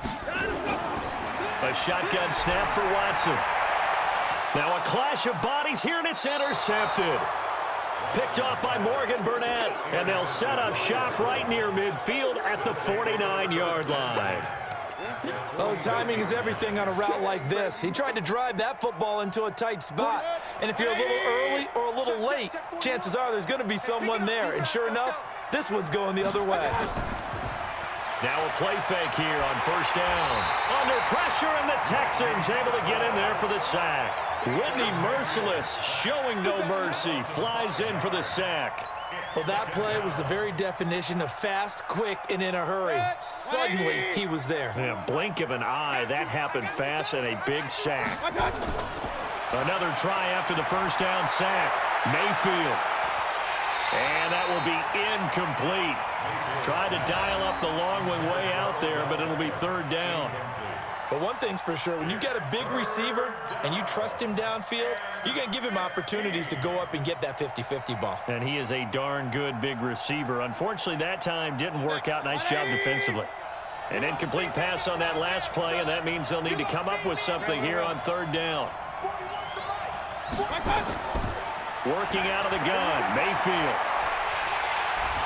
A shotgun snap for Watson. Now a clash of bodies here, and it's intercepted. Picked off by Morgan Burnett, and they'll set up shop right near midfield at the 49-yard line. Oh, timing is everything on a route like this. He tried to drive that football into a tight spot. And if you're a little early or a little late, chances are there's going to be someone there. And sure enough, this one's going the other way. Now a play fake here on first down. Under pressure, and the Texans able to get in there for the sack. Whitney Merciless, showing no mercy, flies in for the sack. Well, that play was the very definition of fast, quick, and in a hurry. Suddenly, he was there. In a blink of an eye, that happened fast, and a big sack. Another try after the first down sack. Mayfield. And that will be incomplete. Tried to dial up the long one way out there, but it'll be third down. But one thing's for sure, when you got a big receiver and you trust him downfield, you're going to give him opportunities to go up and get that 50-50 ball. And he is a darn good big receiver. Unfortunately, that time didn't work out. Nice job defensively. An incomplete pass on that last play, and that means they'll need to come up with something here on third down. Working out of the gun, Mayfield.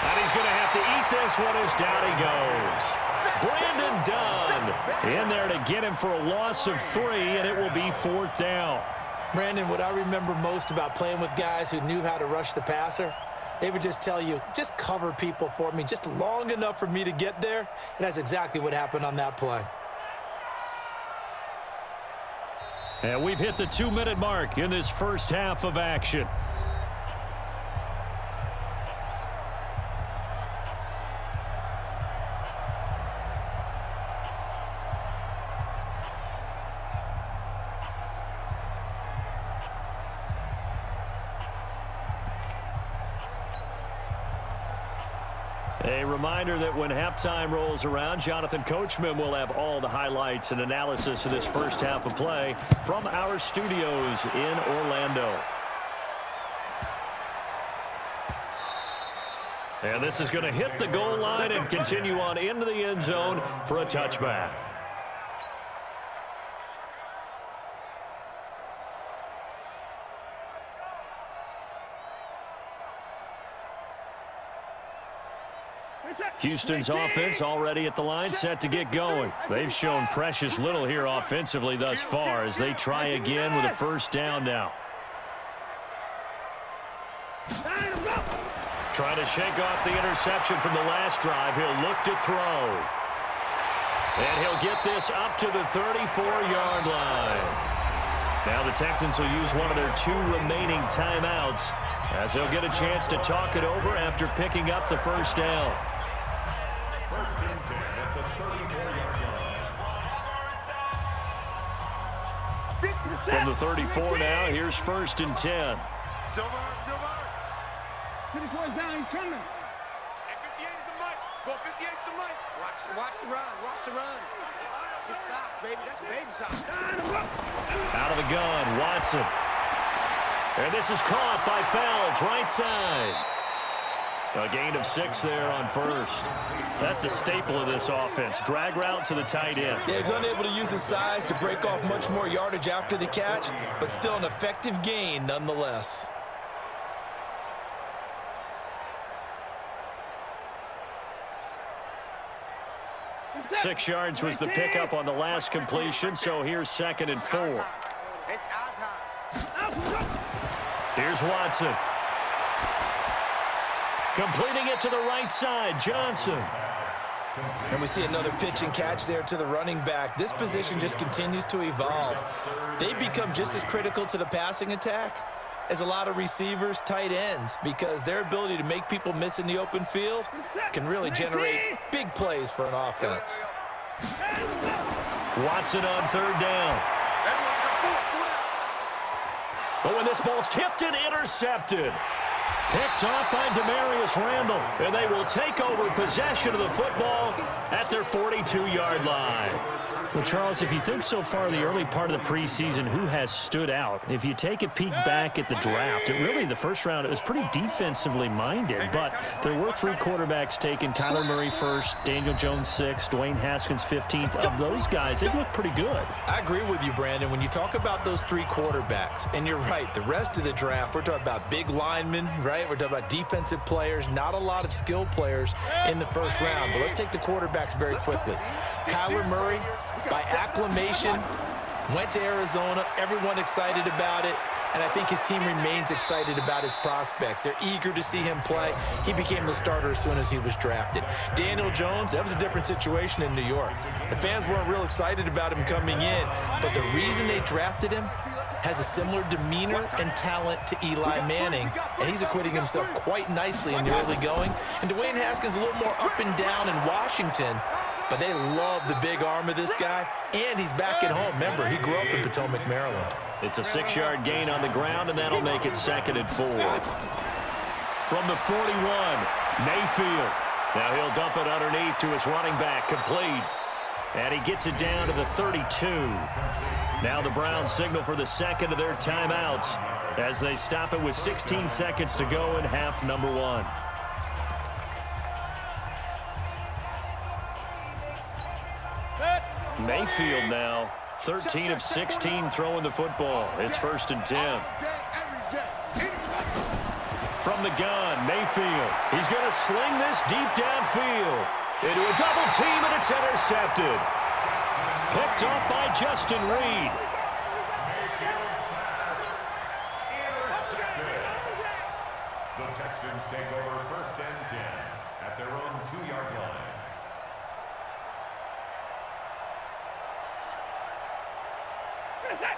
And he's going to have to eat this one as down he goes. Brandon Dunn in there to get him for a loss of 3, and it will be fourth down. Brandon, what I remember most about playing with guys who knew how to rush the passer, they would just tell you, just cover people for me, just long enough for me to get there, and that's exactly what happened on that play. And we've hit the 2-minute mark in this first half of action. A reminder that when halftime rolls around, Jonathan Coachman will have all the highlights and analysis of this first half of play from our studios in Orlando. And this is going to hit the goal line and continue on into the end zone for a touchback. Houston's offense already at the line, set to get going. They've shown precious little here offensively thus far as they try again with a first down now. Trying to shake off the interception from the last drive. He'll look to throw. And he'll get this up to the 34-yard line. Now the Texans will use one of their 2 remaining timeouts as they'll get a chance to talk it over after picking up the first down. From the 34 now, here's first and 10. Silver. 54 is down, he's coming. And 58 is the mic. Go 58 is the mic. Watch the run. It's soft, baby. That's baby soft. Out of the gun, Watson. And this is caught by Fells, right side. A gain of 6 there on first. That's a staple of this offense. Drag route to the tight end. Yeah, he's unable to use his size to break off much more yardage after the catch, but still an effective gain nonetheless. Six yards was the pickup on the last completion, so here's second and 4. It's our time. Here's Watson. Completing it to the right side, Johnson. And we see another pitch and catch there to the running back. This position just continues to evolve. They become just as critical to the passing attack as a lot of receivers, tight ends, because their ability to make people miss in the open field can really generate big plays for an offense. Watson on third down. But when this ball's tipped and intercepted. Picked off by Demarius Randall, and they will take over possession of the football at their 42-yard line. Well, Charles, if you think so far the early part of the preseason, who has stood out? If you take a peek back at the draft, the first round, it was pretty defensively minded, but there were 3 quarterbacks taken. Kyler Murray first, Daniel Jones 6th, Dwayne Haskins 15th. Of those guys, they've looked pretty good. I agree with you, Brandon. When you talk about those 3 quarterbacks, and you're right, the rest of the draft, we're talking about big linemen, right? We're talking about defensive players, not a lot of skill players in the first round. But let's take the quarterbacks very quickly. Kyler Murray, by acclamation, went to Arizona. Everyone excited about it. And I think his team remains excited about his prospects. They're eager to see him play. He became the starter as soon as he was drafted. Daniel Jones, that was a different situation in New York. The fans weren't real excited about him coming in, but the reason they drafted him has a similar demeanor and talent to Eli Manning, and he's acquitting himself quite nicely in the early going. And Dwayne Haskins a little more up and down in Washington, but they love the big arm of this guy, and he's back at home. Remember, he grew up in Potomac, Maryland. It's a 6-yard gain on the ground, and that'll make it 2nd and 4. From the 41, Mayfield. Now he'll dump it underneath to his running back, complete. And he gets it down to the 32. Now the Browns signal for the second of their timeouts as they stop it with 16 seconds to go in half number 1. Mayfield now, 13 of 16 throwing the football. It's 1st and 10. From the gun, Mayfield. He's going to sling this deep downfield. Into a double team, and it's intercepted. Picked off by Justin Reed. The Texans take over 1st and 10 at their own 2-yard line.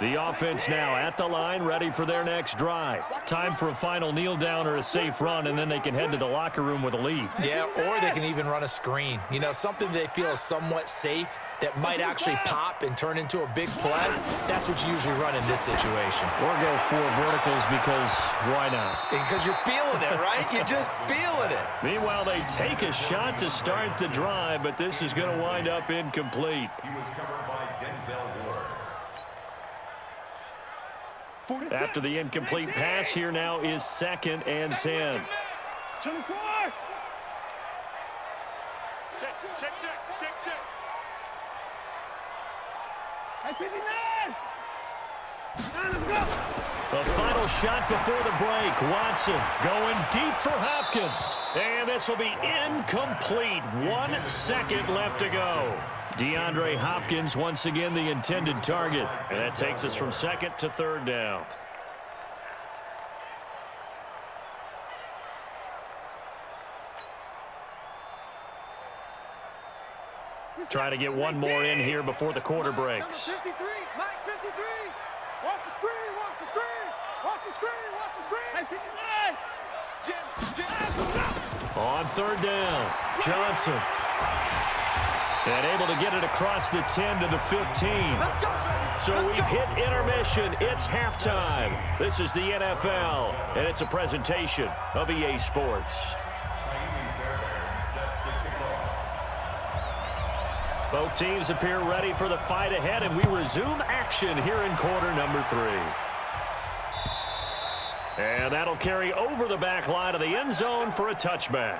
The offense now at the line, ready for their next drive. Time for a final kneel down or a safe run, and then they can head to the locker room with a lead. Yeah, or they can even run a screen. You know, something they feel is somewhat safe that might actually pop and turn into a big play. That's what you usually run in this situation. Or go 4 verticals because why not? Because you're feeling it, right? You're just feeling it. Meanwhile, they take a shot to start the drive, but this is going to wind up incomplete. He was covered by Denzel Ward. After the incomplete pass, here now is 2nd and 10. Check. Hey, 59! Let's go! The final shot before the break. Watson going deep for Hopkins. And this will be incomplete. 1 second left to go. DeAndre Hopkins once again the intended target. And that takes us from 2nd to 3rd down. Trying to get one more in here before the quarter breaks. Number 53, Mike 53. Watch the screen, watch the screen. Watch the screen, watch the screen. Hey, 59. Jim. On 3rd down, Johnson. And able to get it across the 10 to the 15. So we've hit intermission. It's halftime. This is the NFL, and it's a presentation of EA Sports. Both teams appear ready for the fight ahead, and we resume action here in quarter number 3. And that'll carry over the back line of the end zone for a touchback.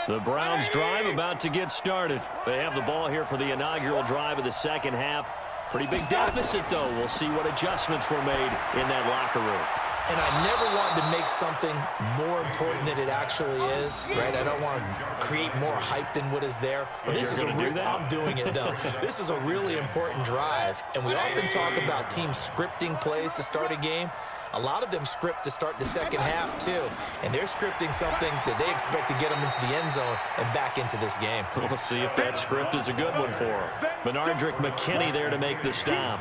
The Browns drive about to get started. They have the ball here for the inaugural drive of the second half. Pretty big deficit, though. We'll see what adjustments were made in that locker room. And I never want to make something more important than it actually is, right? I don't want to create more hype than what is there. But this is I'm doing it, though. This is a really important drive. And we often talk about teams scripting plays to start a game. A lot of them script to start the second half, too. And they're scripting something that they expect to get them into the end zone and back into this game. We'll see if that script is a good one for them. Benardrick McKinney there to make the stop.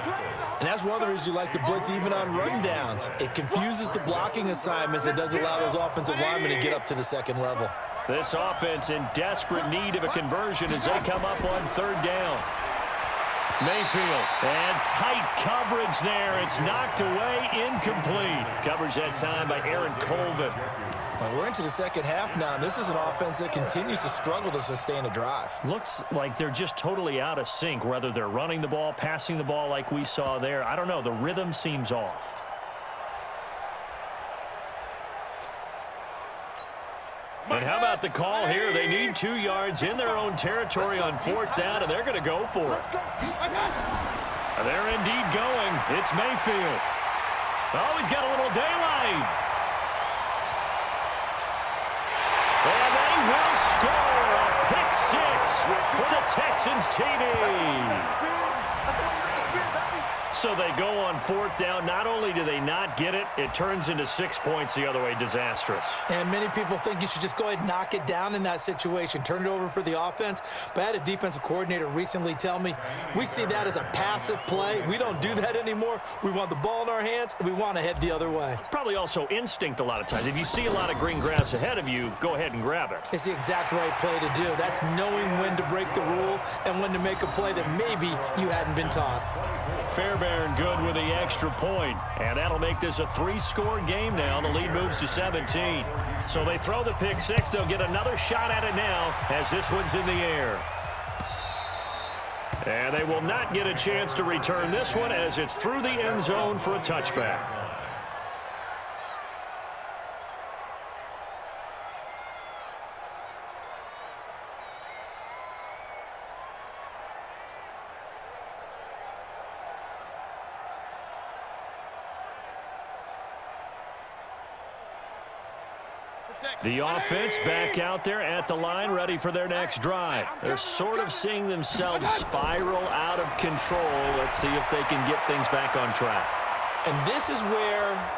And that's one of the reasons you like to blitz even on rundowns. It confuses the blocking assignments. It doesn't allow those offensive linemen to get up to the second level. This offense in desperate need of a conversion as they come up on 3rd down. Mayfield, and tight coverage there. It's knocked away, incomplete. Coverage that time by Aaron Colvin. Well, we're into the second half now, and this is an offense that continues to struggle to sustain a drive. Looks like they're just totally out of sync, whether they're running the ball, passing the ball like we saw there. I don't know. The rhythm seems off. And how about the call here? They need 2 yards in their own territory on 4th down, and they're going to go for it. They're indeed going. It's Mayfield. Oh, he's got a little daylight. And they will score a pick 6 for the Texans TD. So they go on 4th down. Not only do they not get it, it turns into 6 points the other way. Disastrous. And many people think you should just go ahead and knock it down in that situation. Turn it over for the offense. But I had a defensive coordinator recently tell me, we see that as a passive play. We don't do that anymore. We want the ball in our hands, and we want to head the other way. It's probably also instinct a lot of times. If you see a lot of green grass ahead of you, go ahead and grab it. It's the exact right play to do. That's knowing when to break the rules and when to make a play that maybe you hadn't been taught. Fairbairn good with the extra point. And that'll make this a 3-score game now. The lead moves to 17. So they throw the pick 6. They'll get another shot at it now as this one's in the air. And they will not get a chance to return this one as it's through the end zone for a touchback. The offense back out there at the line, ready for their next drive. They're sort of seeing themselves spiral out of control. Let's see if they can get things back on track. And this is where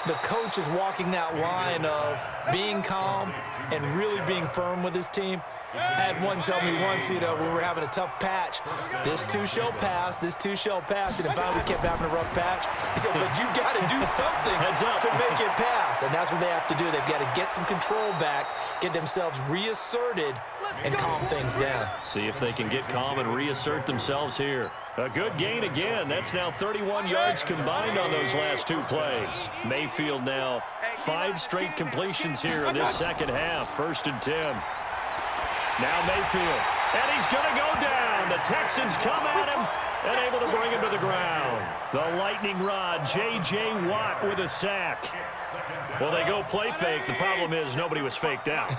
the coach is walking that line of being calm and really being firm with his team. I had one tell me once, when we were having a tough patch, this too shall pass, this too shall pass. And if I would kept having a rough patch, he said, but you got to do something to make it pass. And that's what they have to do. They've got to get some control back, get themselves reasserted, and calm things down. See if they can get calm and reassert themselves here. A good gain again. That's now 31 yards combined on those last 2 plays. Mayfield now 5 straight completions here in this second half. 1st and 10. Now Mayfield, and he's going to go down. The Texans come at him and able to bring him to the ground. The lightning rod, J.J. Watt with a sack. Well, they go play fake. The problem is nobody was faked out.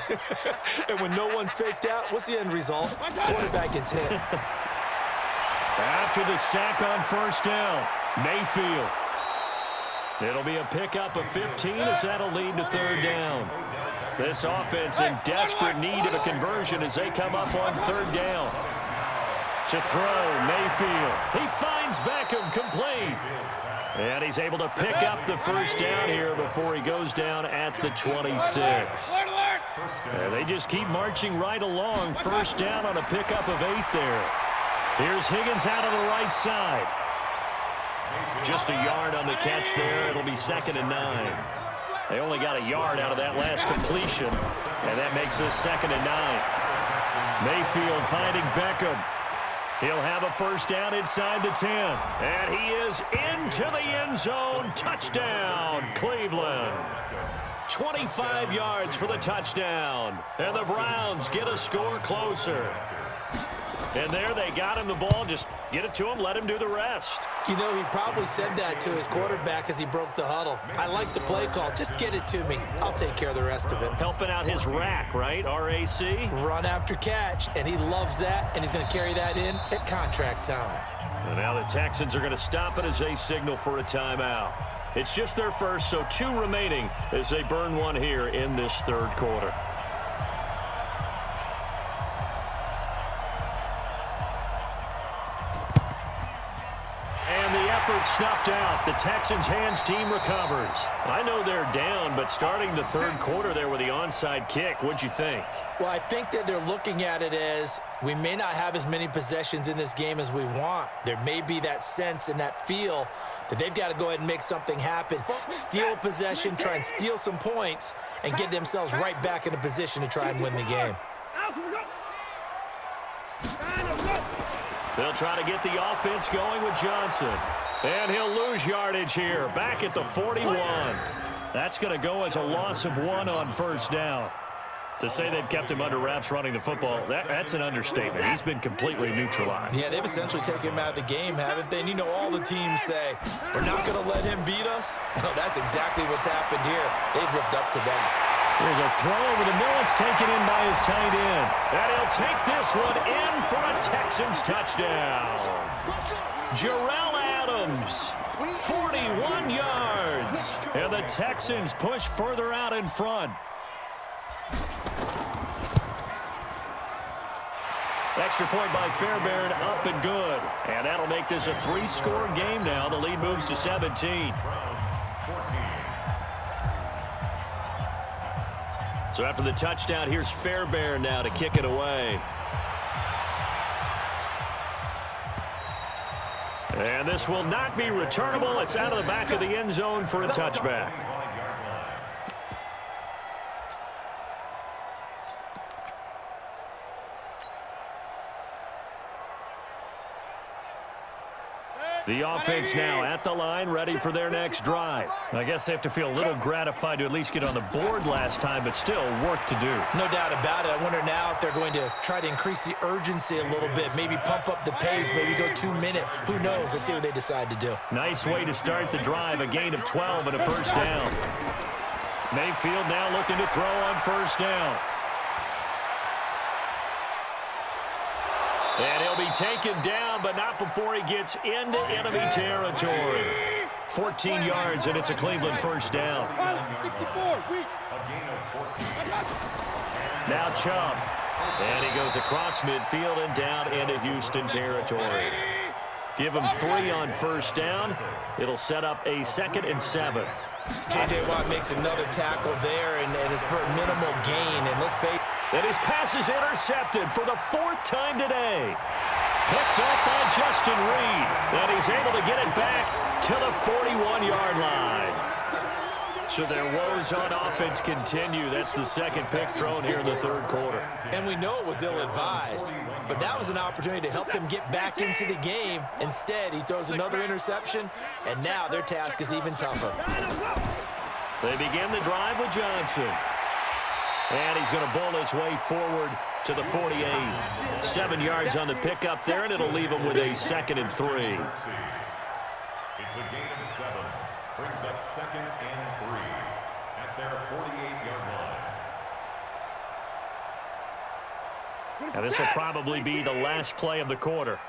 And when no one's faked out, what's the end result? Quarterback gets hit. After the sack on 1st down, Mayfield. It'll be a pickup of 15 as that'll lead to 3rd down. This offense in desperate need of a conversion as they come up on 3rd down. To throw, Mayfield. He finds Beckham complete. And he's able to pick up the 1st down here before he goes down at the 26. And they just keep marching right along. 1st down on a pickup of 8 there. Here's Higgins out of the right side. Just a yard on the catch there. It'll be 2nd and 9. They only got a yard out of that last completion, and that makes this 2nd and 9. Mayfield finding Beckham. He'll have a 1st down inside the 10, and he is into the end zone. Touchdown, Cleveland. 25 yards for the touchdown, and the Browns get a score closer. And there they got him the ball. Just get it to him, let him do the rest. He probably said that to his quarterback as he broke the huddle. I like the play call. Just get it to me. I'll take care of the rest of it. Helping out his rack, right? RAC? Run after catch, and he loves that, and he's going to carry that in at contract time. And now the Texans are going to stop it as they signal for a timeout. It's just their first, so 2 remaining as they burn one here in this 3rd quarter. Snuffed out. The Texans' hands team recovers. I know they're down, but starting the 3rd quarter there with the onside kick, what'd you think? Well, I think that they're looking at it as we may not have as many possessions in this game as we want. There may be that sense and that feel that they've got to go ahead and make something happen. Steal possession, try and steal some points, and get themselves right back in a position to try and win the game. They'll try to get the offense going with Johnson. And he'll lose yardage here, back at the 41. That's going to go as a loss of 1 on first down. To say they've kept him under wraps running the football, that's an understatement. He's been completely neutralized. Yeah, they've essentially taken him out of the game, haven't they? And you know all the teams say, we're not going to let him beat us. Well, that's exactly what's happened here. They've lived up to that. Here's a throw over the middle. It's taken in by his tight end. And he'll take this one in for a Texans touchdown. Jarrell Adams, 41 yards. And the Texans push further out in front. Extra point by Fairbairn, up and good. And that'll make this a 3-score game now. The lead moves to 17. So after the touchdown, here's Fairbairn now to kick it away. And this will not be returnable. It's out of the back of the end zone for a touchback. The offense now at the line, ready for their next drive. I guess they have to feel a little gratified to at least get on the board last time, but still work to do. No doubt about it. I wonder now if they're going to try to increase the urgency a little bit, maybe pump up the pace, maybe go 2-minute. Who knows? Let's see what they decide to do. Nice way to start the drive, a gain of 12 and a first down. Mayfield now looking to throw on first down. And he'll be taken down, but not before he gets into enemy territory. 14 yards, and it's a Cleveland first down. Now Chubb. And he goes across midfield and down into Houston territory. Give him 3 on first down. It'll set up a 2nd and 7. J.J. Watt makes another tackle there, and it's for a minimal gain. And let's face it. And his pass is intercepted for the 4th time today. Picked up by Justin Reed. And he's able to get it back to the 41-yard line. So their woes on offense continue. That's the 2nd pick thrown here in the 3rd quarter. And we know it was ill-advised, but that was an opportunity to help them get back into the game. Instead, he throws another interception, and now their task is even tougher. They begin the drive with Johnson. And he's going to bowl his way forward to the 48. 7 yards on the pickup there, and it'll leave him with a 2nd and 3. It's a gain of 7. Brings up 2nd and 3 at their 48-yard line. And this will probably be the last play of the quarter.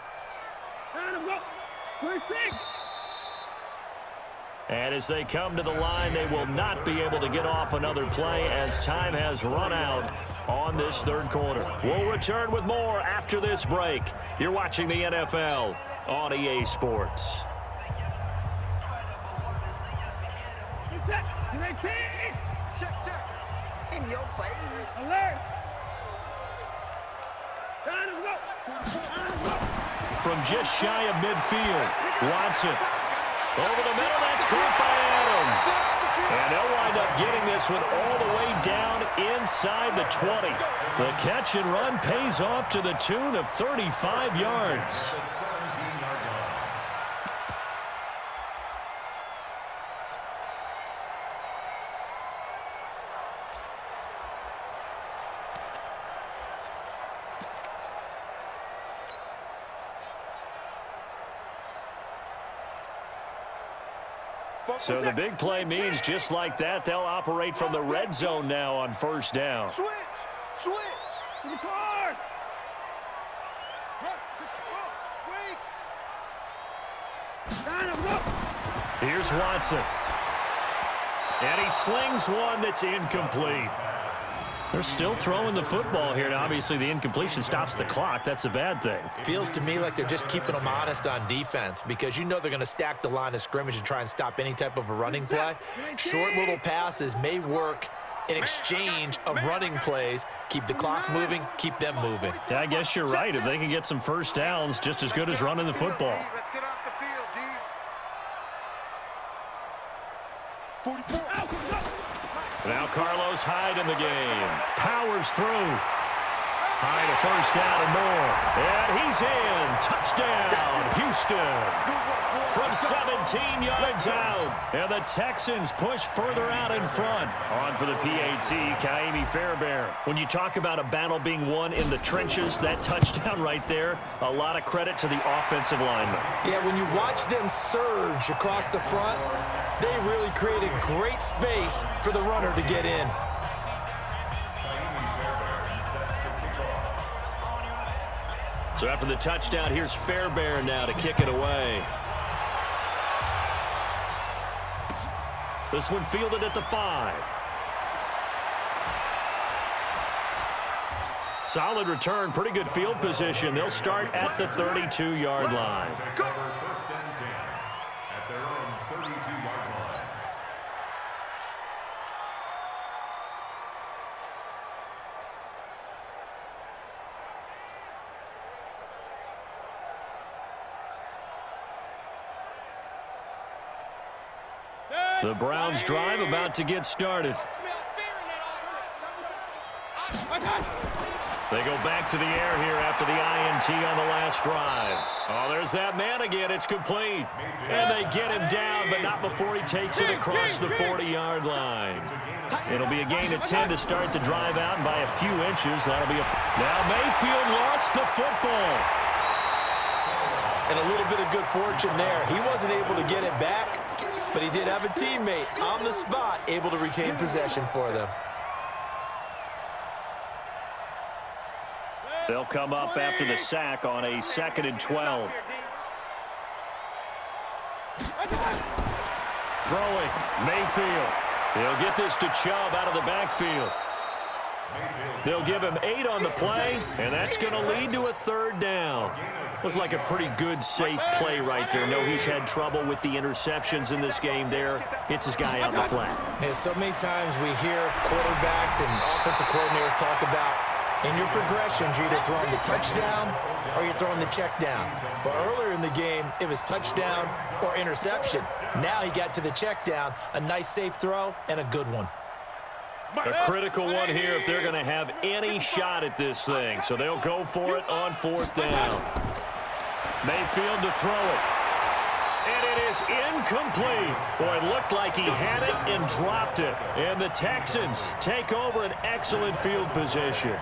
And as they come to the line, they will not be able to get off another play as time has run out on this 3rd quarter. We'll return with more after this break. You're watching the NFL on EA Sports. In your face. Alert. From just shy of midfield, Watson. Over the middle, that's caught by Adams. And they'll wind up getting this one all the way down inside the 20. The catch and run pays off to the tune of 35 yards. So the big play means just like that, they'll operate from the red zone now on first down. Switch to the car. Here's Watson. And he slings one that's incomplete. They're still throwing the football here. Now, obviously, the incompletion stops the clock. That's a bad thing. Feels to me like they're just keeping them honest on defense because you know they're going to stack the line of scrimmage and try and stop any type of a running play. Short little passes may work in exchange of running plays. Keep the clock moving, keep them moving. Yeah, I guess you're right. If they can get some first downs, just as good as running the football. Let's get off the field, D. 44. Now Carlos Hyde in the game. Powers through. Behind a first down and more. And he's in. Touchdown, Houston. From 17 yards out. And the Texans push further out in front. On for the PAT, Kaimi Fairbairn. When you talk about a battle being won in the trenches, that touchdown right there, a lot of credit to the offensive lineman. Yeah, when you watch them surge across the front, they really created great space for the runner to get in. So after the touchdown, here's Fairbairn now to kick it away. This one fielded at the 5. Solid return, pretty good field position. They'll start at the 32-yard line. First and 10 at their own 32-yard line. The Browns drive about to get started. They go back to the air here after the INT on the last drive. Oh, there's that man again. It's complete. And they get him down, but not before he takes it across the 40-yard line. It'll be a gain of 10 to start the drive out, and by a few inches, that'll be a... Now Mayfield lost the football. And a little bit of good fortune there. He wasn't able to get it back, but he did have a teammate on the spot able to retain possession for them. They'll come up after the sack on a 2nd and 12. Throwing, Mayfield. He'll get this to Chubb out of the backfield. They'll give him 8 on the play, and that's going to lead to a 3rd down. Looked like a pretty good, safe play right there. No, he's had trouble with the interceptions in this game there. Hits his guy out the flat. Yeah, so many times we hear quarterbacks and offensive coordinators talk about in your progressions, you're either throwing the touchdown or you're throwing the check down. But earlier in the game, it was touchdown or interception. Now he got to the check down, a nice safe throw, and a good one. A critical one here if they're going to have any shot at this thing. So they'll go for it on 4th down. Mayfield to throw it. And it is incomplete. Boy, it looked like he had it and dropped it. And the Texans take over an excellent field position.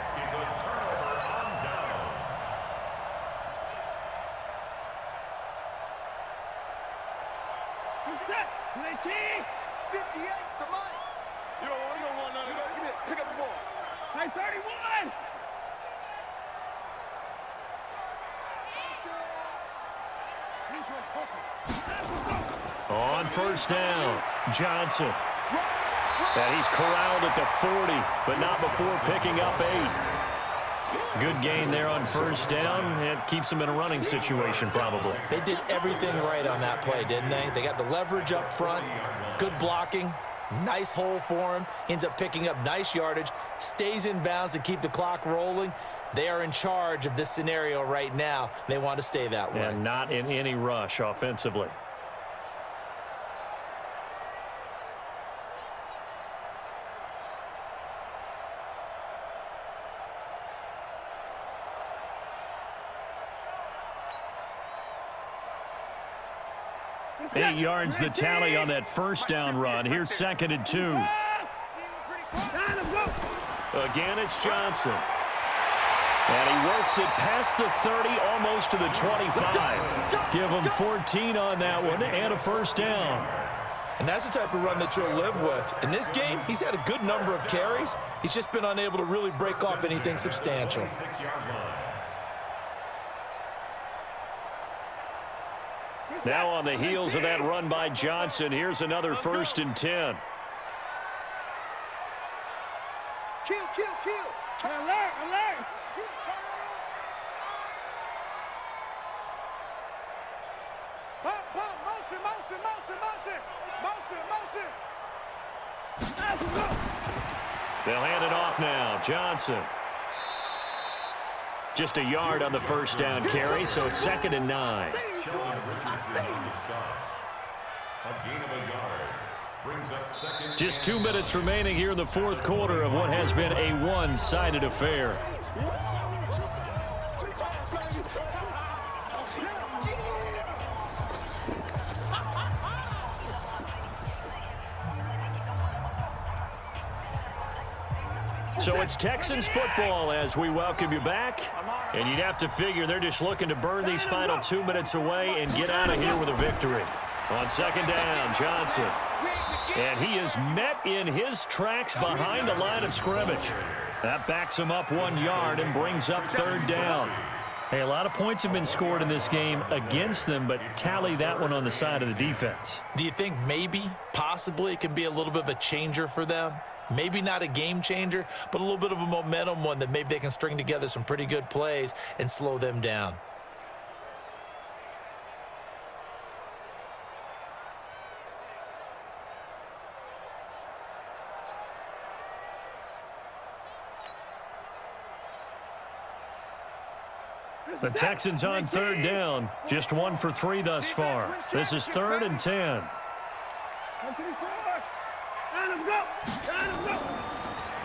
On 1st down, Johnson. And he's corralled at the 40, but not before picking up 8. Good gain there on 1st down. It keeps them in a running situation, probably. They did everything right on that play, didn't they? They got the leverage up front, good blocking, nice hole for him, ends up picking up nice yardage, stays in bounds to keep the clock rolling. They are in charge of this scenario right now. They want to stay that way. And not in any rush offensively. Eight yards the tally on that 1st down run. Here's 2nd and 2. Again, it's Johnson. And he works it past the 30, almost to the 25. Give him 14 on that one and a 1st down. And that's the type of run that you'll live with. In this game, he's had a good number of carries. He's just been unable to really break off anything substantial. Now on the heels of that run by Johnson, here's another 1st and 10. Kill. Alert. Motion. They'll hand it off now. Johnson. Just a yard on the 1st down carry, so it's 2nd and 9. Just 2 minutes remaining here in the 4th quarter of what has been a one-sided affair. So it's Texans football as we welcome you back. And you'd have to figure they're just looking to burn these final 2 minutes away and get out of here with a victory. On second down, Johnson. And he is met in his tracks behind the line of scrimmage. That backs him up 1 yard and brings up third down. Hey, a lot of points have been scored in this game against them, but tally that one on the side of the defense. Do you think maybe, possibly, it can be a little bit of a changer for them? Maybe not a game changer, but a little bit of a momentum one that maybe they can string together some pretty good plays and slow them down. The Texans on third down. Just 1 for 3 thus far. This is 3rd and 10.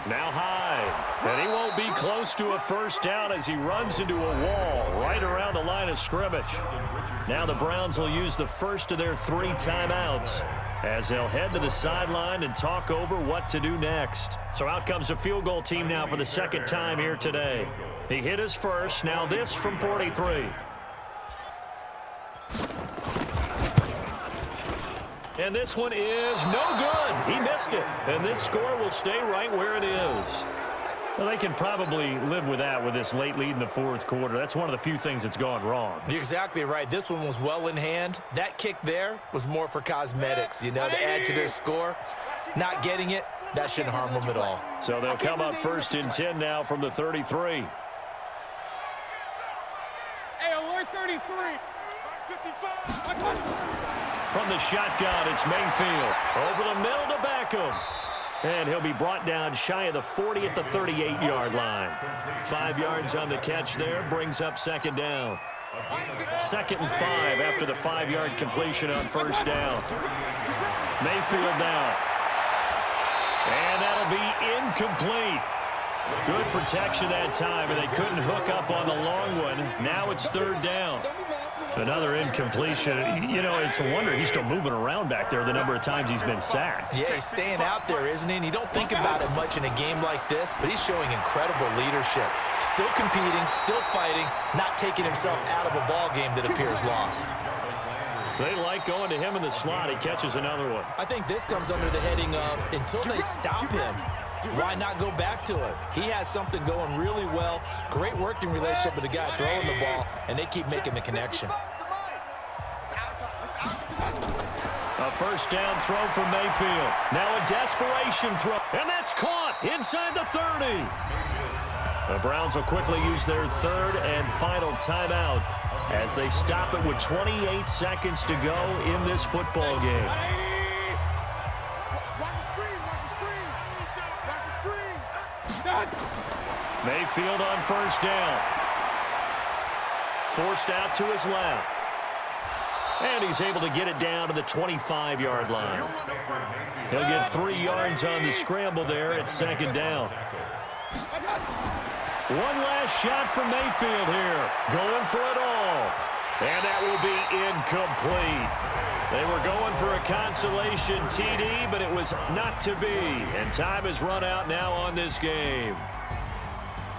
Now Hyde. And he won't be close to a first down as he runs into a wall right around the line of scrimmage. Now the Browns will use the first of their 3 timeouts as they'll head to the sideline and talk over what to do next. So out comes a field goal team now for the second time here today. He hit his first. Now this from 43. And this one is no good. He missed it. And this score will stay right where it is. Well, they can probably live with that with this late lead in the fourth quarter. That's one of the few things that's gone wrong. You're exactly right. This one was well in hand. That kick there was more for cosmetics, you know, to add to their score. Not getting it, that shouldn't harm them at all. So they'll come up 1st and 10 now from the 33. Hey, alert 33. 55. From the shotgun, it's Mayfield. Over the middle to Beckham. And he'll be brought down shy of the 40 at the 38-yard line. 5 yards on the catch there, brings up second down. 2nd and 5 after the 5-yard completion on first down. Mayfield now. And that'll be incomplete. Good protection that time, and they couldn't hook up on the long one. Now it's 3rd down. Another incompletion. You know, it's a wonder he's still moving around back there the number of times he's been sacked. Yeah, he's staying out there, isn't he? And you don't think about it much in a game like this, but he's showing incredible leadership. Still competing, still fighting, not taking himself out of a ball game that appears lost. They like going to him in the slot. He catches another one. I think this comes under the heading of until they stop him, why not go back to it? He has something going really well. Great working relationship with the guy throwing the ball, and they keep making the connection. A first down throw from Mayfield. Now a desperation throw. And that's caught inside the 30. The Browns will quickly use their 3rd and final timeout as they stop it with 28 seconds to go in this football game. Mayfield on first down. Forced out to his left. And he's able to get it down to the 25-yard line. He'll get 3 yards on the scramble there at second down. One last shot from Mayfield here. Going for it all. And that will be incomplete. They were going for a consolation TD, but it was not to be. And time has run out now on this game.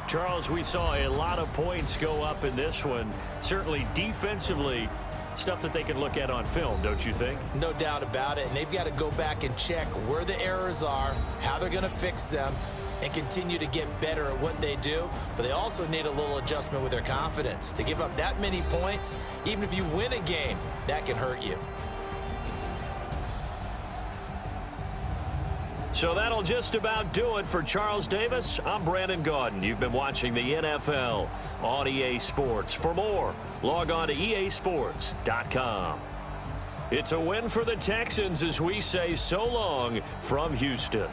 Charles, we saw a lot of points go up in this one. Certainly defensively, stuff that they can look at on film, don't you think? No doubt about it. And they've got to go back and check where the errors are, how they're going to fix them, and continue to get better at what they do. But they also need a little adjustment with their confidence. To give up that many points, even if you win a game, that can hurt you. So that'll just about do it for Charles Davis. I'm Brandon Gaudin. You've been watching the NFL on EA Sports. For more, log on to easports.com. It's a win for the Texans as we say so long from Houston.